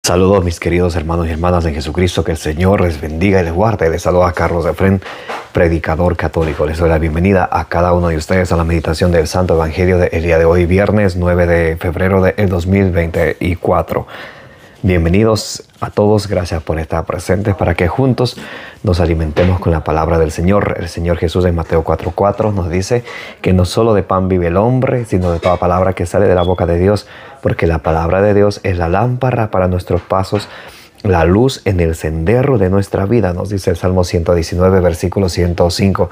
Saludos mis queridos hermanos y hermanas en Jesucristo, que el Señor les bendiga y les guarde. Les saluda a Carlos Efrén, predicador católico. Les doy la bienvenida a cada uno de ustedes a la meditación del Santo Evangelio del día de hoy, viernes 9 de febrero del 2024. Bienvenidos a todos, gracias por estar presentes para que juntos nos alimentemos con la palabra del Señor. El Señor Jesús en Mateo 4:4 nos dice que no solo de pan vive el hombre, sino de toda palabra que sale de la boca de Dios, porque la palabra de Dios es la lámpara para nuestros pasos, la luz en el sendero de nuestra vida, nos dice el Salmo 119, versículo 105.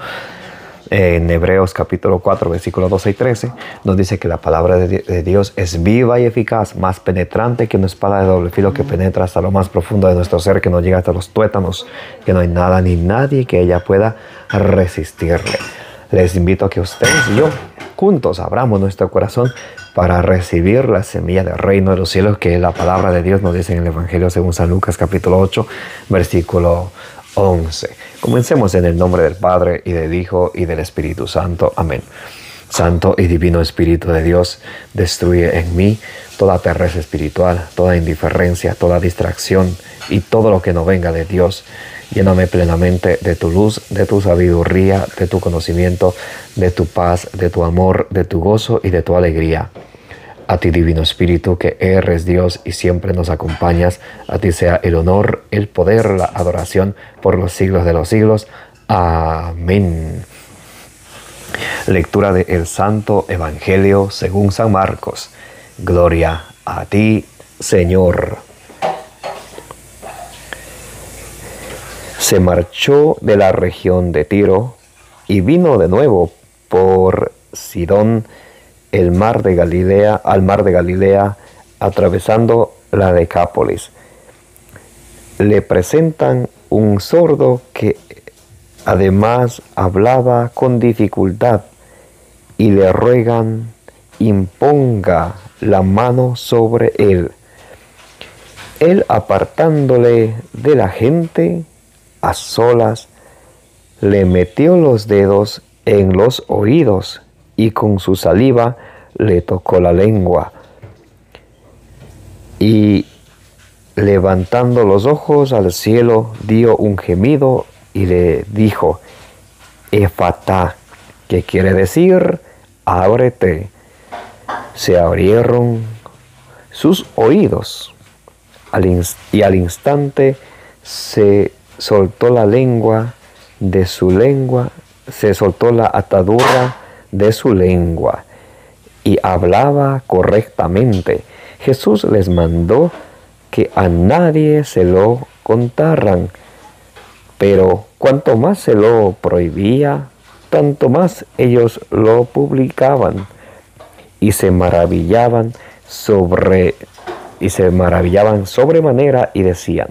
En Hebreos capítulo 4, versículos 12 y 13, nos dice que la palabra de Dios es viva y eficaz, más penetrante que una espada de doble filo que penetra hasta lo más profundo de nuestro ser, que nos llega hasta los tuétanos, que no hay nada ni nadie que ella pueda resistirle. Les invito a que ustedes y yo juntos abramos nuestro corazón para recibir la semilla del reino de los cielos, que la palabra de Dios nos dice en el Evangelio según San Lucas capítulo 8, versículo 11. Comencemos en el nombre del Padre, y del Hijo, y del Espíritu Santo. Amén. Santo y divino Espíritu de Dios, destruye en mí toda pereza espiritual, toda indiferencia, toda distracción y todo lo que no venga de Dios. Lléname plenamente de tu luz, de tu sabiduría, de tu conocimiento, de tu paz, de tu amor, de tu gozo y de tu alegría. A ti, Divino Espíritu, que eres Dios y siempre nos acompañas, a ti sea el honor, el poder, la adoración por los siglos de los siglos. Amén. Lectura del Santo Evangelio según San Marcos. Gloria a ti, Señor. Se marchó de la región de Tiro y vino de nuevo por Sidón, al mar de Galilea, atravesando la Decápolis. Le presentan un sordo que además hablaba con dificultad y le ruegan imponga la mano sobre él. Él, apartándole de la gente, a solas, le metió los dedos en los oídos y con su saliva le tocó la lengua. Y levantando los ojos al cielo, dio un gemido y le dijo: Efatá, que quiere decir ábrete. Se abrieron sus oídos y al instante se soltó la lengua de su lengua, se soltó la atadura de su lengua y hablaba correctamente. Jesús les mandó que a nadie se lo contaran, pero cuanto más se lo prohibía, tanto más ellos lo publicaban y se maravillaban sobremanera y decían: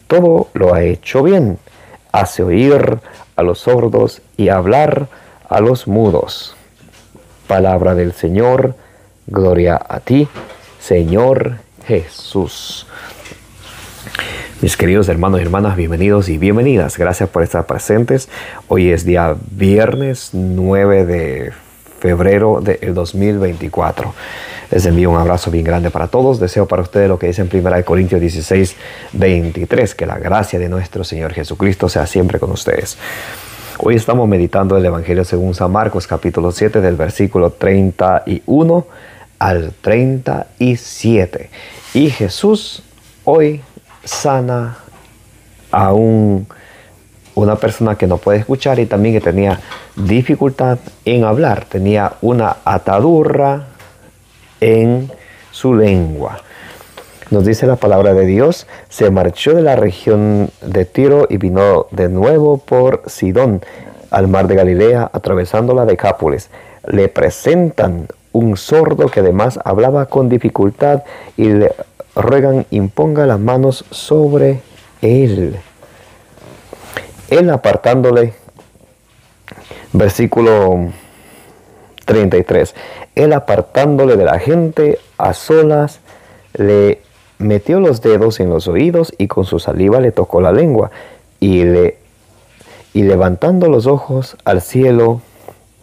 todo lo ha hecho bien, hace oír a los sordos y hablar a los mudos. Palabra del Señor, gloria a ti, Señor Jesús. Mis queridos hermanos y hermanas, bienvenidos y bienvenidas. Gracias por estar presentes. Hoy es día viernes 9 de febrero del 2024. Les envío un abrazo bien grande para todos. Deseo para ustedes lo que dice en 1 Corintios 16, 23, que la gracia de nuestro Señor Jesucristo sea siempre con ustedes. Hoy estamos meditando el Evangelio según San Marcos, capítulo 7, del versículo 31 al 37. Y Jesús hoy sana a una persona que no puede escuchar y también que tenía dificultad en hablar. Tenía una atadura en su lengua. Nos dice la palabra de Dios: se marchó de la región de Tiro y vino de nuevo por Sidón, al mar de Galilea, atravesando la Decápolis. Le presentan un sordo que además hablaba con dificultad y le ruegan imponga las manos sobre él. Él, apartándole, versículo 33, él, apartándole de la gente a solas, le metió los dedos en los oídos y con su saliva le tocó la lengua y levantando los ojos al cielo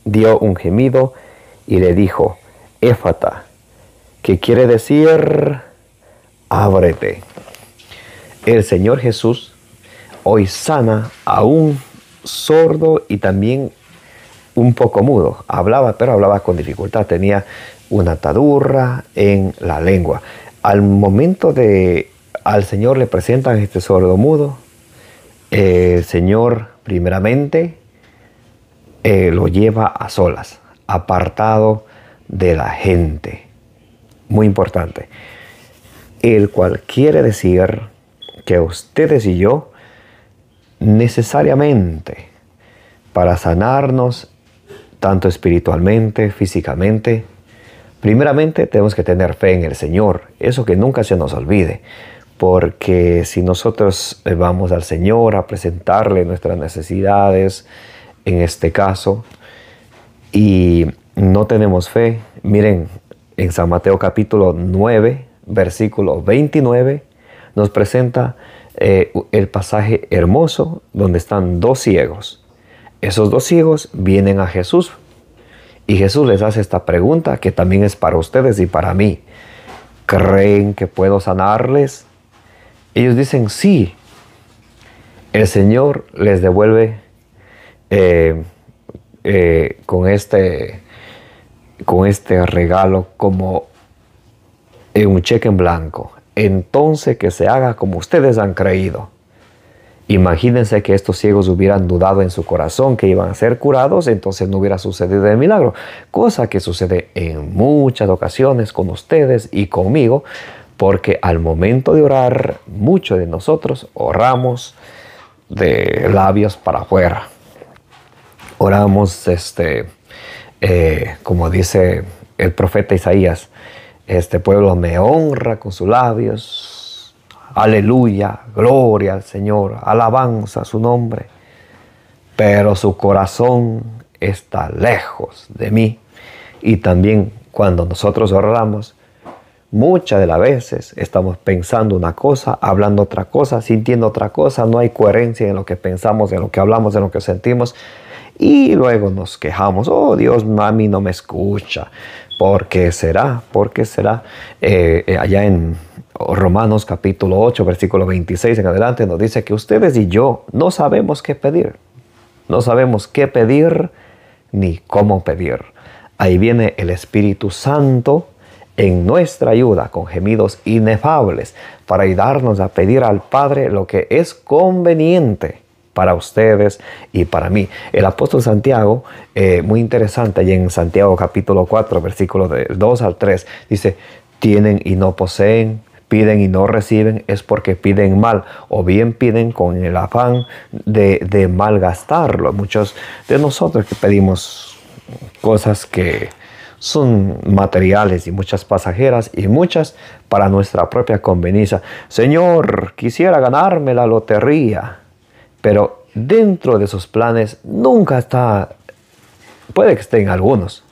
dio un gemido y le dijo: Éfata, que quiere decir ábrete. el Señor Jesús hoy sana a un sordo y también un poco mudo. Hablaba, pero hablaba con dificultad. Tenía una atadura en la lengua. Al Señor le presentan este sordo mudo. El Señor primeramente lo lleva a solas, apartado de la gente. Muy importante. El cual quiere decir que ustedes y yo necesariamente para sanarnos tanto espiritualmente, físicamente, primeramente tenemos que tener fe en el Señor. Eso que nunca se nos olvide. Porque si nosotros vamos al Señor a presentarle nuestras necesidades, en este caso, y no tenemos fe, miren, en San Mateo capítulo 9, versículo 29, nos presenta el pasaje hermoso donde están dos ciegos. Esos dos ciegos vienen a Jesús y Jesús les hace esta pregunta que también es para ustedes y para mí. ¿Creen que puedo sanarles? Ellos dicen sí. El Señor les devuelve con este regalo como un cheque en blanco. Entonces que se haga como ustedes han creído. Imagínense que estos ciegos hubieran dudado en su corazón que iban a ser curados, entonces no hubiera sucedido el milagro. Cosa que sucede en muchas ocasiones con ustedes y conmigo, porque al momento de orar, muchos de nosotros oramos de labios para afuera. Oramos, como dice el profeta Isaías, este pueblo me honra con sus labios, aleluya, gloria al Señor, alabanza a su nombre, pero su corazón está lejos de mí. Y también cuando nosotros oramos, muchas de las veces estamos pensando una cosa, hablando otra cosa, sintiendo otra cosa, no hay coherencia en lo que pensamos, en lo que hablamos, en lo que sentimos. Y luego nos quejamos, oh Dios, mami no me escucha. ¿Por qué será? ¿Por qué será? Allá en Romanos capítulo 8, versículo 26 en adelante nos dice que ustedes y yo no sabemos qué pedir. No sabemos qué pedir ni cómo pedir. Ahí viene el Espíritu Santo en nuestra ayuda con gemidos inefables para ayudarnos a pedir al Padre lo que es conveniente para ustedes y para mí. El apóstol Santiago, muy interesante, allí en Santiago capítulo 4, versículos de 2 al 3, dice, tienen y no poseen, piden y no reciben, es porque piden mal, o bien piden con el afán de malgastarlo. Muchos de nosotros que pedimos cosas que son materiales y muchas pasajeras y muchas para nuestra propia conveniencia. Señor, quisiera ganarme la lotería. Pero dentro de esos planes nunca está, puede que estén algunos,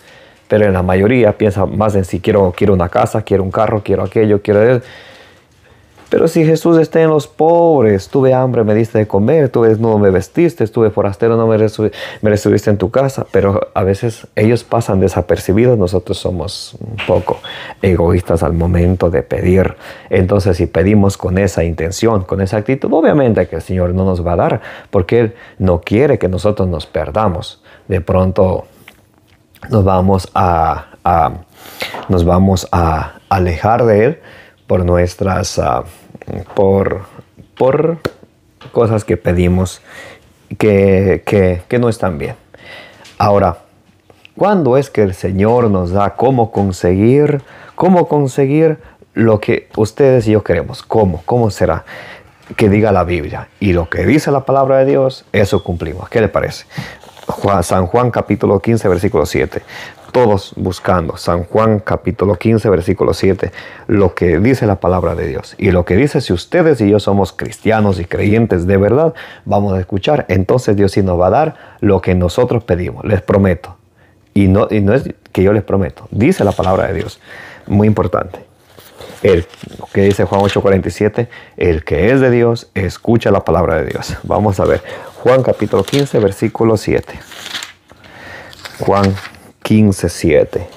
pero en la mayoría piensa más en si quiero una casa, quiero un carro, quiero aquello, quiero eso. Pero si Jesús está en los pobres, tuve hambre, me diste de comer, tuve desnudo, me vestiste, estuve forastero, no me recibiste en tu casa. Pero a veces ellos pasan desapercibidos, nosotros somos un poco egoístas al momento de pedir. Entonces si pedimos con esa intención, con esa actitud, obviamente que el Señor no nos va a dar, porque Él no quiere que nosotros nos perdamos. De pronto nos vamos a alejar de Él por nuestras por cosas que pedimos que no están bien. Ahora, ¿cuándo es que el Señor nos da cómo conseguir lo que ustedes y yo queremos? ¿Cómo será? Que diga la Biblia. Y lo que dice la palabra de Dios, eso cumplimos. ¿Qué le parece? San Juan capítulo 15, versículo 7. Todos buscando San Juan capítulo 15, versículo 7, lo que dice la palabra de Dios. Y lo que dice, si ustedes y yo somos cristianos y creyentes de verdad, vamos a escuchar, entonces Dios sí nos va a dar lo que nosotros pedimos, les prometo. Y no es que yo les prometo, dice la palabra de Dios. Muy importante. Lo que dice Juan 8:47, el que es de Dios, escucha la palabra de Dios. Vamos a ver, Juan capítulo 15, versículo 7. Juan 15, 7.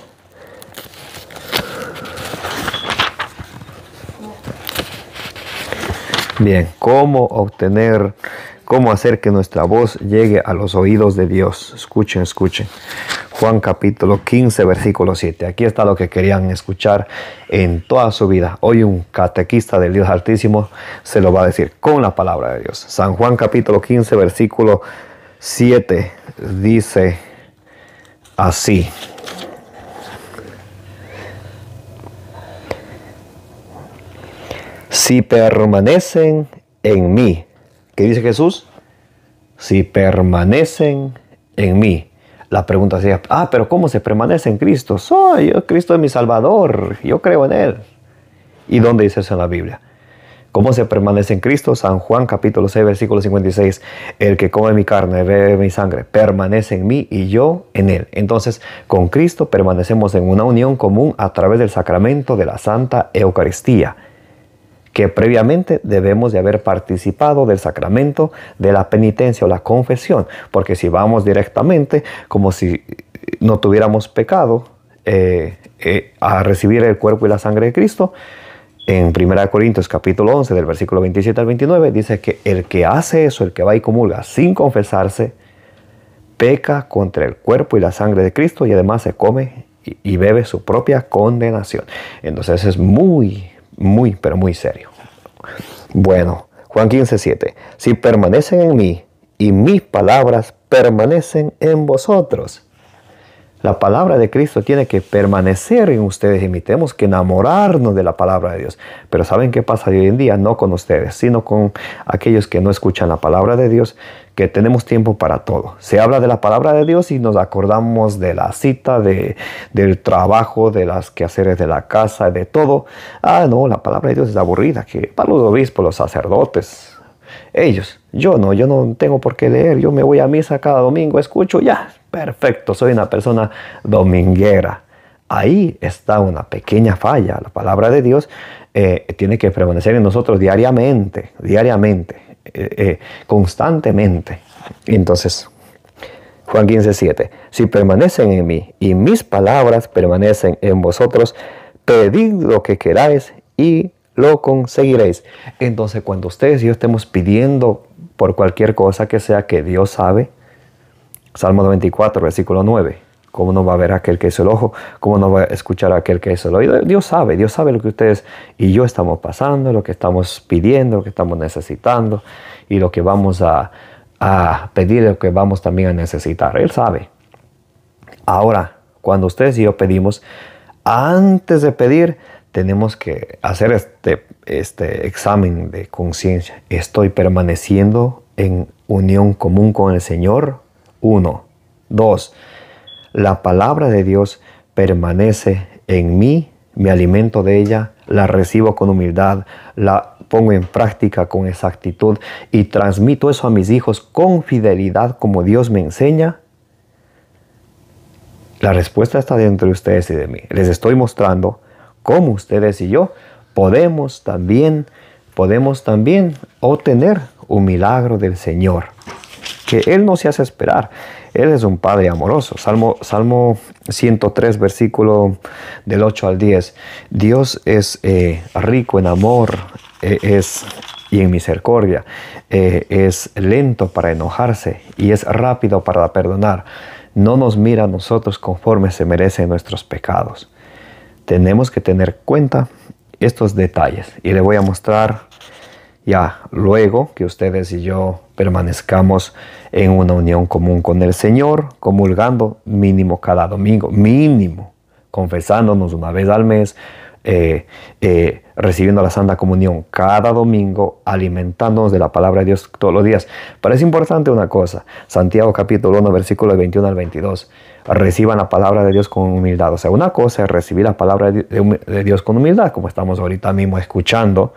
Bien, cómo hacer que nuestra voz llegue a los oídos de Dios. Escuchen, escuchen. Juan capítulo 15, versículo 7. Aquí está lo que querían escuchar en toda su vida. Hoy un catequista del Dios Altísimo se lo va a decir con la palabra de Dios. San Juan capítulo 15, versículo 7 dice así. Si permanecen en mí, ¿qué dice Jesús? Si permanecen en mí. La pregunta sería, pero ¿cómo se permanece en Cristo? Cristo es mi Salvador, yo creo en Él. ¿Y dónde dice eso en la Biblia? ¿Cómo se permanece en Cristo? San Juan capítulo 6, versículo 56. El que come mi carne, bebe mi sangre, permanece en mí y yo en Él. Entonces, con Cristo permanecemos en una unión común a través del sacramento de la Santa Eucaristía, que previamente debemos de haber participado del sacramento de la penitencia o la confesión, porque si vamos directamente, como si no tuviéramos pecado, a recibir el cuerpo y la sangre de Cristo, en 1 Corintios capítulo 11, del versículo 27 al 29, dice que el que hace eso, el que va y comulga sin confesarse, peca contra el cuerpo y la sangre de Cristo y además se come y bebe su propia condenación. Entonces es muy, pero muy serio. Bueno, Juan 15, 7. Si permanecen en mí y mis palabras permanecen en vosotros. La palabra de Cristo tiene que permanecer en ustedes y tenemos que enamorarnos de la palabra de Dios. Pero ¿saben qué pasa hoy en día? No con ustedes, sino con aquellos que no escuchan la palabra de Dios, que tenemos tiempo para todo. Se habla de la palabra de Dios y nos acordamos de la cita, del trabajo, de las quehaceres de la casa, de todo. No, la palabra de Dios es aburrida, que para los obispos, los sacerdotes, yo no tengo por qué leer, yo me voy a misa cada domingo, escucho, ya, perfecto, soy una persona dominguera. Ahí está una pequeña falla. La palabra de Dios tiene que permanecer en nosotros diariamente, constantemente. Entonces, Juan 15, 7. Si permanecen en mí y mis palabras permanecen en vosotros, pedid lo que queráis y lo conseguiréis. Entonces, cuando ustedes y yo estemos pidiendo por cualquier cosa que sea, que Dios sabe. Salmo 94, versículo 9. ¿Cómo no va a ver aquel que hizo el ojo? ¿Cómo no va a escuchar aquel que hizo el oído? Dios sabe lo que ustedes y yo estamos pasando, lo que estamos pidiendo, lo que estamos necesitando y lo que vamos a pedir, lo que vamos también a necesitar. Él sabe. Ahora, cuando ustedes y yo pedimos, antes de pedir, tenemos que hacer este examen de conciencia. ¿Estoy permaneciendo en unión común con el Señor? 1. 2. La palabra de Dios permanece en mí, me alimento de ella, la recibo con humildad, la pongo en práctica con exactitud y transmito eso a mis hijos con fidelidad como Dios me enseña. La respuesta está dentro de ustedes y de mí. Les estoy mostrando cómo ustedes y yo podemos también obtener un milagro del Señor, que Él no se hace esperar. Él es un Padre amoroso. Salmo 103, versículo del 8 al 10. Dios es rico en amor y en misericordia. Es lento para enojarse y es rápido para perdonar. No nos mira a nosotros conforme se merecen nuestros pecados. Tenemos que tener cuenta estos detalles y le voy a mostrar ya luego que ustedes y yo permanezcamos en una unión común con el Señor, comulgando mínimo cada domingo, confesándonos una vez al mes, recibiendo la Santa Comunión cada domingo, alimentándonos de la palabra de Dios todos los días. Pero es importante una cosa, Santiago capítulo 1, versículos 21 al 22, reciban la palabra de Dios con humildad. O sea, una cosa es recibir la palabra de Dios con humildad, como estamos ahorita mismo escuchando,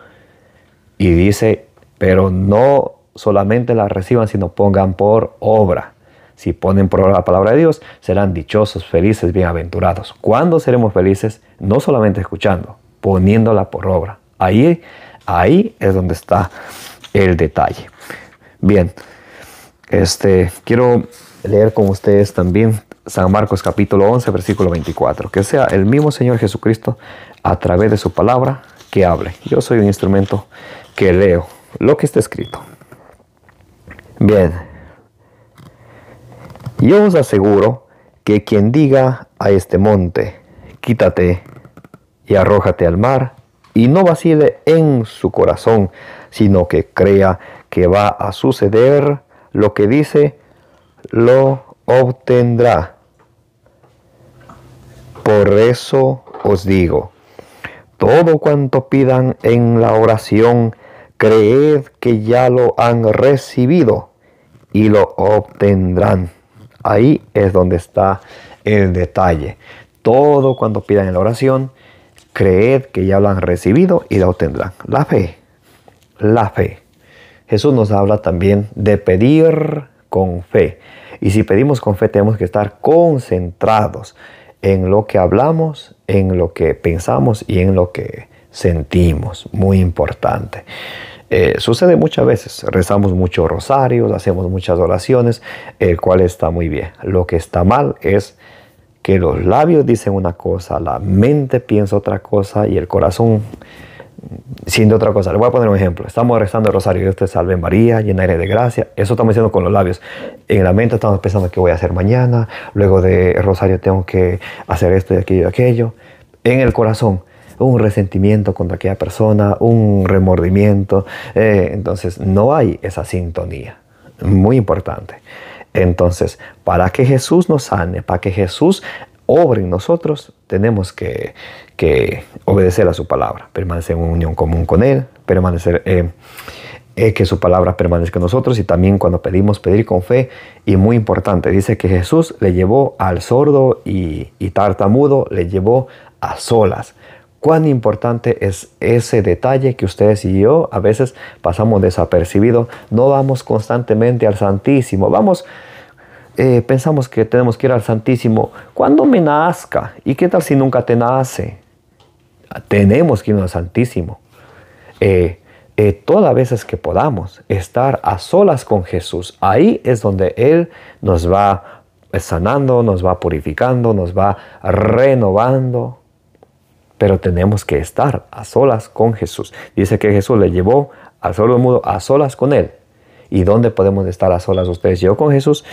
y dice, pero no solamente la reciban, sino pongan por obra. Si ponen por obra la palabra de Dios, serán dichosos, felices, bienaventurados. ¿Cuándo seremos felices? No solamente escuchando, poniéndola por obra. Ahí es donde está el detalle. Bien, quiero leer con ustedes también San Marcos capítulo 11, versículo 24. Que sea el mismo Señor Jesucristo a través de su palabra que hable. Yo soy un instrumento que leo lo que está escrito. Bien, yo os aseguro que quien diga a este monte, quítate y arrójate al mar, y no vacile en su corazón, sino que crea que va a suceder lo que dice, lo obtendrá. Por eso os digo, todo cuanto pidan en la oración, creed que ya lo han recibido y lo obtendrán. Ahí es donde está el detalle. Todo cuanto pidan en la oración, creed que ya lo han recibido y lo obtendrán. La fe. La fe. Jesús nos habla también de pedir con fe. Y si pedimos con fe, tenemos que estar concentrados en lo que hablamos, en lo que pensamos y en lo que sentimos. Muy importante. Sucede muchas veces, rezamos muchos rosarios, hacemos muchas oraciones, el cual está muy bien. Lo que está mal es que los labios dicen una cosa, la mente piensa otra cosa y el corazón siente otra cosa. Le voy a poner un ejemplo. Estamos rezando el rosario, Dios te salve María, llena eres de gracia. Eso estamos diciendo con los labios. En la mente estamos pensando qué voy a hacer mañana, luego del rosario tengo que hacer esto y aquello y aquello. En el corazón, un resentimiento contra aquella persona, un remordimiento. Entonces no hay esa sintonía. Muy importante. Entonces, para que Jesús nos sane, para que Jesús obre en nosotros, tenemos que obedecer a su palabra, permanecer en unión común con Él, permanecer, que su palabra permanezca en nosotros, y también cuando pedimos, pedir con fe. Y muy importante, dice que Jesús le llevó al sordo y tartamudo, le llevó a solas. Cuán importante es ese detalle que ustedes y yo a veces pasamos desapercibido. No vamos constantemente al Santísimo. Pensamos que tenemos que ir al Santísimo cuando me nazca. ¿Y qué tal si nunca te nace? Tenemos que ir al Santísimo. Todas las veces que podamos estar a solas con Jesús. Ahí es donde Él nos va sanando, nos va purificando, nos va renovando. Pero tenemos que estar a solas con Jesús. Dice que Jesús le llevó al sordo mudo a solas con Él. ¿Y dónde podemos estar a solas ustedes y yo con Jesús?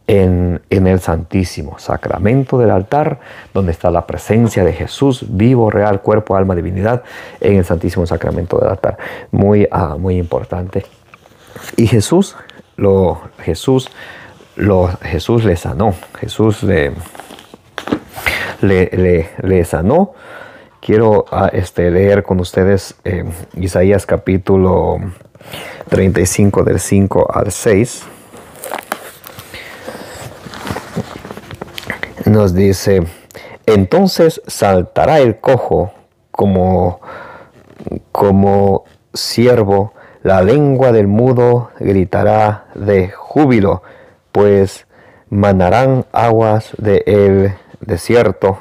En el Santísimo Sacramento del altar, donde está la presencia de Jesús, vivo, real, cuerpo, alma, divinidad, en el Santísimo Sacramento del altar. Muy importante. Y Jesús le sanó. Jesús le sanó. Quiero leer con ustedes Isaías capítulo 35 del 5 al 6. Nos dice, entonces saltará el cojo como ciervo, la lengua del mudo gritará de júbilo, pues manarán aguas del desierto.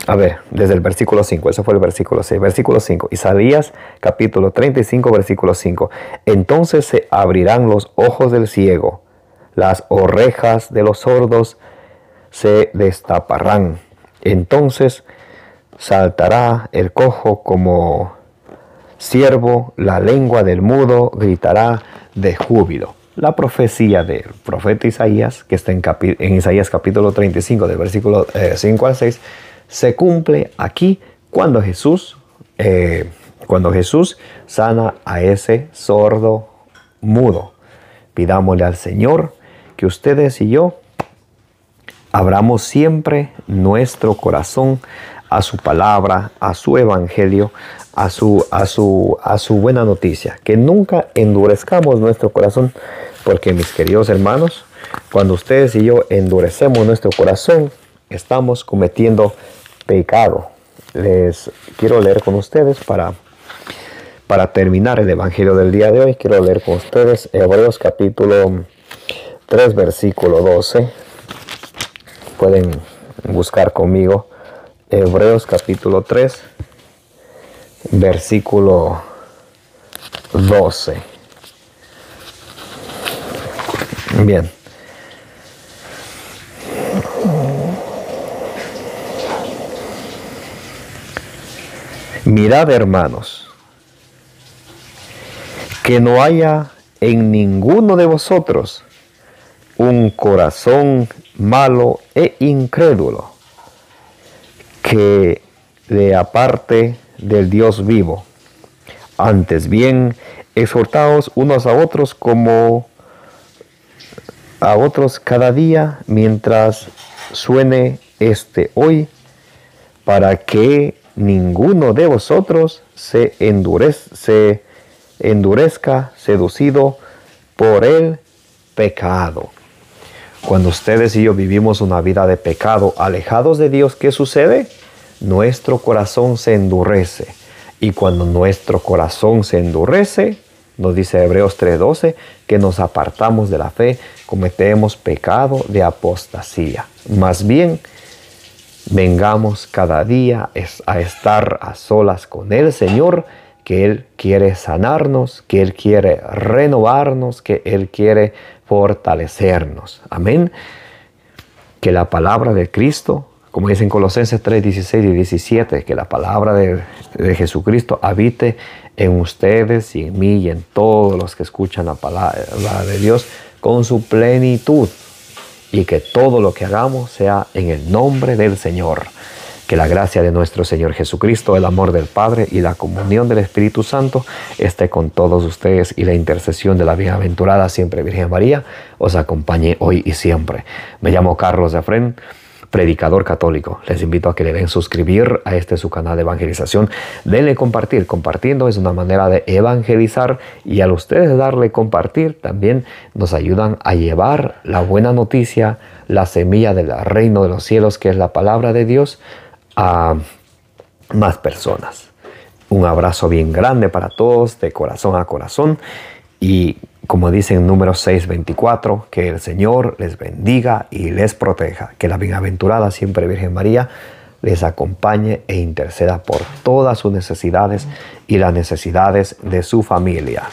A ver, desde el versículo 5, eso fue el versículo 6. Versículo 5, Isaías capítulo 35, versículo 5. Entonces se abrirán los ojos del ciego, las orejas de los sordos se destaparán. Entonces saltará el cojo como ciervo, la lengua del mudo gritará de júbilo. La profecía del profeta Isaías, que está en Isaías capítulo 35, del versículo 5 al 6, se cumple aquí cuando Jesús sana a ese sordo mudo. Pidámosle al Señor que ustedes y yo abramos siempre nuestro corazón a su palabra, a su evangelio, a su buena noticia. Que nunca endurezcamos nuestro corazón, porque mis queridos hermanos, cuando ustedes y yo endurecemos nuestro corazón, estamos cometiendo pecado. Les quiero leer con ustedes para terminar el evangelio del día de hoy. Quiero leer con ustedes Hebreos capítulo 3, versículo 12. Pueden buscar conmigo Hebreos capítulo 3, versículo 12. Bien. Mirad, hermanos, que no haya en ninguno de vosotros un corazón malo e incrédulo, que le aparte del Dios vivo. Antes bien, exhortaos unos a otros como a otros cada día, mientras suene hoy, para que ninguno de vosotros se endurezca seducido por el pecado. Cuando ustedes y yo vivimos una vida de pecado, alejados de Dios, ¿qué sucede? Nuestro corazón se endurece. Y cuando nuestro corazón se endurece, nos dice Hebreos 3:12, que nos apartamos de la fe, cometemos pecado de apostasía. Más bien, vengamos cada día a estar a solas con el Señor, que Él quiere sanarnos, que Él quiere renovarnos, que Él quiere fortalecernos. Amén. Que la palabra de Cristo, como dicen Colosenses 3:16 y 17, que la palabra de Jesucristo habite en ustedes y en mí y en todos los que escuchan la palabra de Dios con su plenitud. Y que todo lo que hagamos sea en el nombre del Señor. Que la gracia de nuestro Señor Jesucristo, el amor del Padre y la comunión del Espíritu Santo esté con todos ustedes, y la intercesión de la bienaventurada siempre Virgen María os acompañe hoy y siempre. Me llamo Carlos Efrén, predicador católico. Les invito a que le den suscribir a su canal de evangelización. Denle compartir. Compartiendo es una manera de evangelizar, y al ustedes darle compartir también nos ayudan a llevar la buena noticia, la semilla del reino de los cielos, que es la palabra de Dios, a más personas. Un abrazo bien grande para todos, de corazón a corazón. Y como dice en Números 6:24, que el Señor les bendiga y les proteja. Que la bienaventurada siempre Virgen María les acompañe e interceda por todas sus necesidades y las necesidades de su familia.